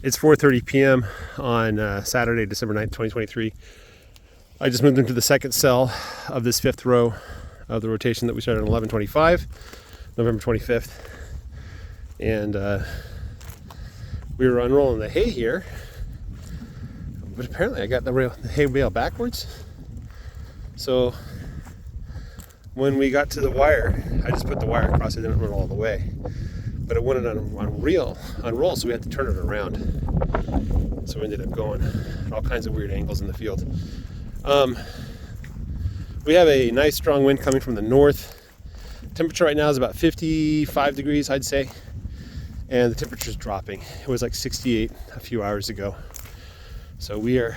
It's 4:30 p.m. on Saturday, December 9th, 2023. I just moved into the second cell of this fifth row of the rotation that we started on 11/25, November 25th. And we were unrolling the hay here, but apparently I got the hay bale backwards. So when we got to the wire, I just put the wire across, it didn't run all the way. But it wanted unroll, so we had to turn it around. So we ended up going all kinds of weird angles in the field. We have a nice strong wind coming from the north. Temperature right now is about 55 degrees, I'd say. And the temperature's dropping. It was like 68 a few hours ago. So we are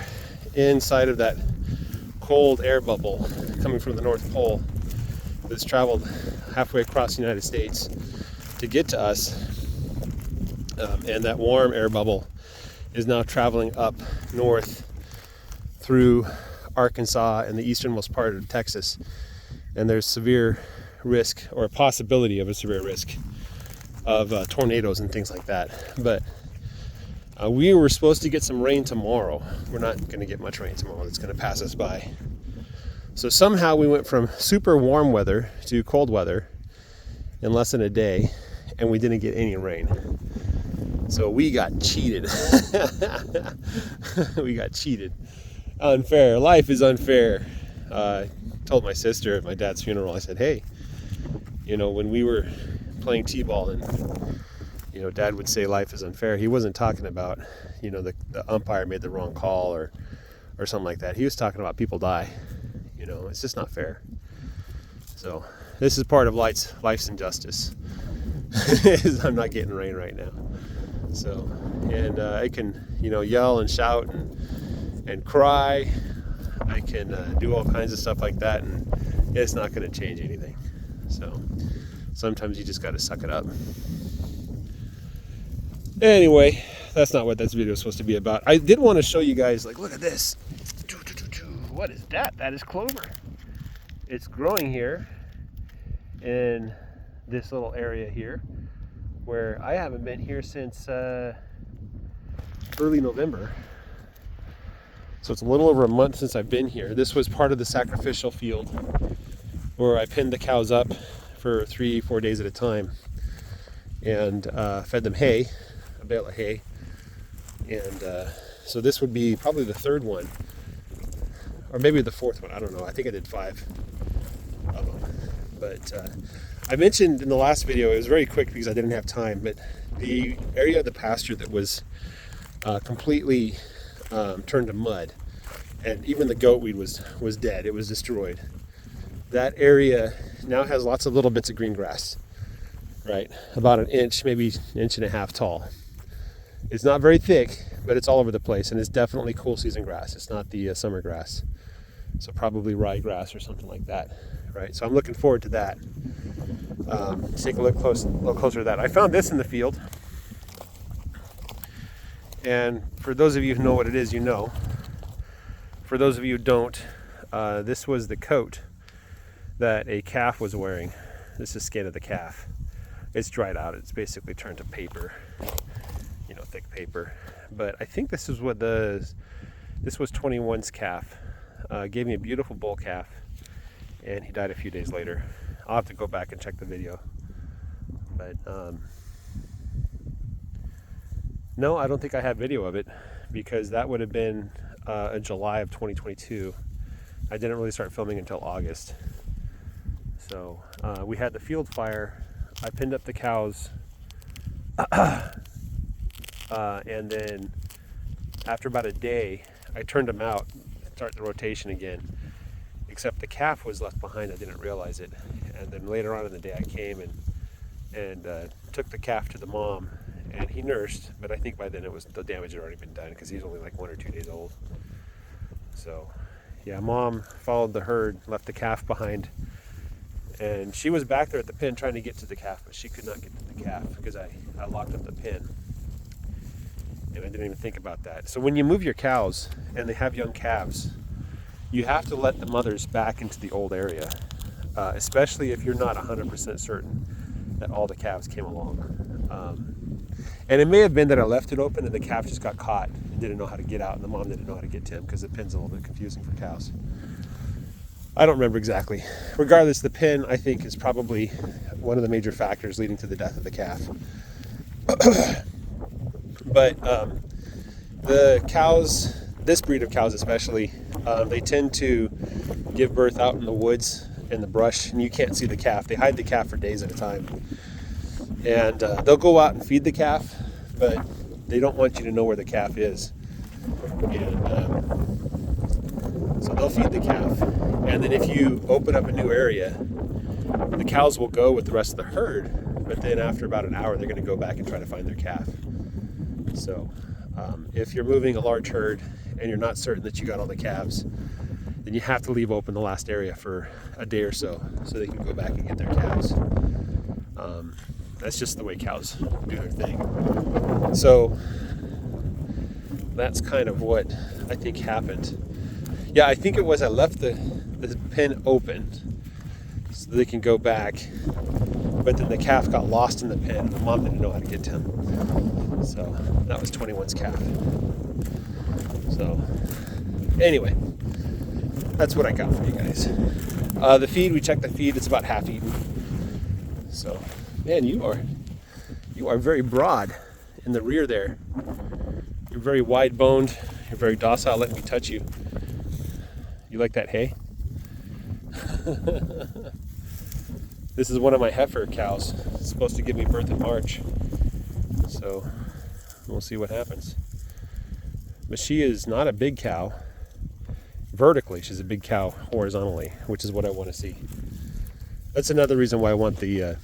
inside of that cold air bubble coming from the North Pole that's traveled halfway across the United States to get to us, and that warm air bubble is now traveling up north through Arkansas and the easternmost part of Texas, and there's severe risk, or a possibility of a severe risk, of tornadoes and things like that. But we were supposed to get some rain tomorrow. We're not going to get much rain tomorrow. It's going to pass us by. So somehow we went from super warm weather to cold weather in less than a day, and we didn't get any rain. So we got cheated. We got cheated. Unfair. Life is unfair. I told my sister at my dad's funeral, I said, hey, when we were playing t-ball and, Dad would say life is unfair, he wasn't talking about, the umpire made the wrong call or something like that. He was talking about people die. It's just not fair. So this is part of life's injustice. I'm not getting rain right now. So, and I can, yell and shout and cry. I can do all kinds of stuff like that, and it's not going to change anything. So sometimes you just got to suck it up. Anyway, that's not what this video is supposed to be about. I did want to show you guys, look at this. What is that? That is clover. It's growing here in this little area here, where I haven't been here since early November. So it's a little over a month since I've been here. This was part of the sacrificial field where I pinned the cows up for 3-4 days at a time and fed them hay, a bale of hay. And so this would be probably the third one, or maybe the fourth one. I don't know. I think I did 5 of them. But I mentioned in the last video, it was very quick because I didn't have time, but the area of the pasture that was completely turned to mud, and even the goat weed was dead. It was destroyed. That area now has lots of little bits of green grass, right? About an inch, maybe an inch and a half tall. It's not very thick, but it's all over the place, and it's definitely cool season grass. It's not the summer grass. So probably ryegrass or something like that, right? So I'm looking forward to that. Take a look closer to that. I found this in the field, and for those of you who know what it is, you know. For those of you who don't, this was the coat that a calf was wearing. This is skin of the calf. It's dried out. It's basically turned to paper, thick paper. But I think this is what this was 21's calf. Gave me a beautiful bull calf, and he died a few days later. I'll have to go back and check the video. But no, I don't think I have video of it, because that would have been in July of 2022. I didn't really start filming until August. So we had the field fire. I pinned up the cows, and then after about a day, I turned them out, start the rotation again, except the calf was left behind. I didn't realize it. And then later on in the day, I came and took the calf to the mom, and he nursed, but I think by then the damage had already been done, because he's only like 1 or 2 days old. So yeah, mom followed the herd, left the calf behind, and she was back there at the pen trying to get to the calf, but she could not get to the calf because I locked up the pen. And I didn't even think about that. So when you move your cows and they have young calves, you have to let the mothers back into the old area, especially if you're not 100% certain that all the calves came along. And it may have been that I left it open and the calf just got caught and didn't know how to get out, and the mom didn't know how to get to him because the pin's a little bit confusing for cows. I don't remember exactly. Regardless, the pin, I think, is probably one of the major factors leading to the death of the calf. But the cows, this breed of cows especially, they tend to give birth out in the woods, in the brush, and you can't see the calf. They hide the calf for days at a time. And they'll go out and feed the calf, but they don't want you to know where the calf is. And so they'll feed the calf. And then if you open up a new area, the cows will go with the rest of the herd, but then after about an hour, they're going to go back and try to find their calf. So if you're moving a large herd and you're not certain that you got all the calves, then you have to leave open the last area for a day or so they can go back and get their calves. That's just the way cows do their thing. So that's kind of what I think happened. Yeah, I think it was I left the pen open so they can go back, but then the calf got lost in the pen and the mom didn't know how to get to him. So that was 21's calf. So anyway, that's what I got for you guys. The feed, we checked the feed, it's about half eaten. So, man, you are very broad in the rear there. You're very wide boned, you're very docile, let me touch you. You like that hay? This is one of my heifer cows. It's supposed to give me birth in March. So we'll see what happens. But she is not a big cow. Vertically, she's a big cow. Horizontally, which is what I want to see. That's another reason why I want the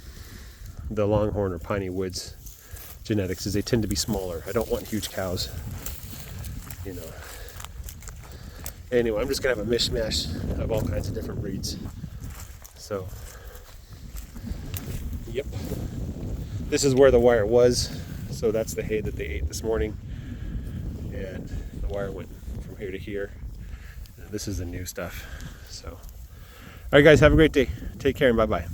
Longhorn or Piney Woods genetics, is they tend to be smaller. I don't want huge cows, you know. Anyway, I'm just gonna have a mishmash of all kinds of different breeds. So, yep. This is where the wire was. So that's the hay that they ate this morning. And the wire went from here to here. This is the new stuff. So, all right, guys, have a great day. Take care and bye-bye.